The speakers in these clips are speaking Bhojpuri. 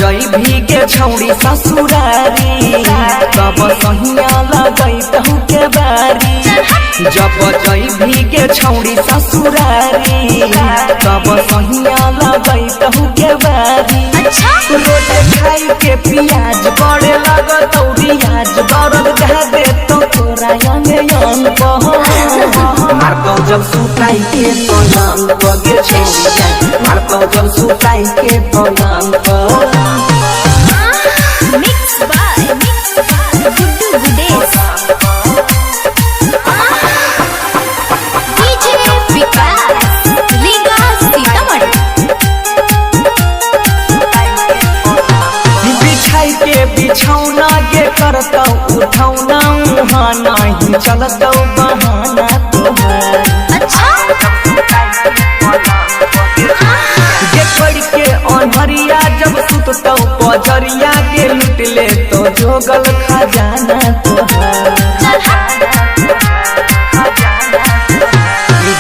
जई भीगे छौड़ी ससुरारी तब सहिया लगई तहु के बारी। जब जई भीगे छौड़ी ससुरारी तब सहिया लगई तहु के बारी। रोटे खाई के पियाज बड़े लगत रियाज दर्द ढा दे तो तोरा यंगे यंग मारतो जब सुताई के पलंग बगे छोड़िया मारतो जब सुताई के पलंग mix by Guddu Gudesh DJ विकास रीगा सीतामढ़ी। बिछाई के बिछौना के करतौ उठौना उहाँ नहीं चलतौ बहाना तोहार। के अनहरिया जब सुततौ पजरिया के लूट ले तो जोगल खजाना तोहार।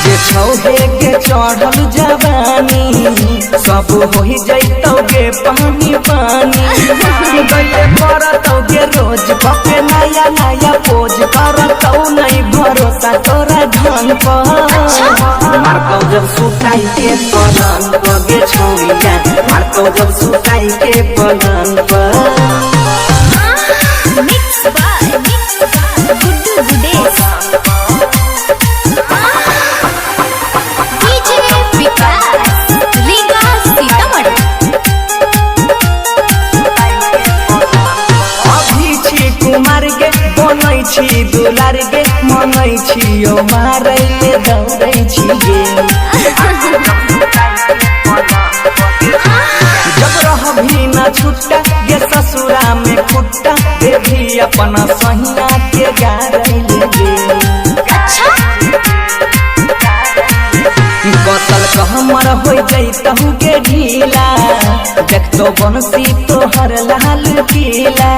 जे छौहे के चढ़ल जवानी सब हो जैतौ गे पानी पानी गले पड़तौ गे रोज बके नया नया पोज करतौ नहीं भरोसा तोरा धन पर। मारतौ जब सुताई के पलंग बगे छोड़िया मारतौ जब सुताई के पलंग पर। Mix by Guddu Gudesh DJ विकास रीगा सीतामढ़ी। अभी छी कुमार गे बनै छी दुलार गे मनै छी ओ मारै ले दौड़ै छी गे। जब रहभी न छुट्टा गे ससुरा में खुट्टा देवी अपना सहिया के गारै ले गे। कतल कहमर हो जैतहु के ढीला देखतो बंसी तोहर लाल पीला।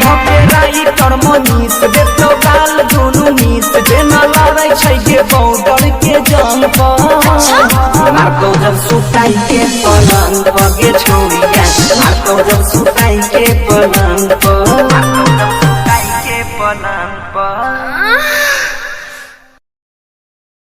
भपेराई कर मनीष देतो गाल दुनू मीस जेना लड़ै छै गे बॉर्डर के जंग पर। मारतो जब सुताई के पलंग बगे छोड़िया मारतो जब सुताई के पलंग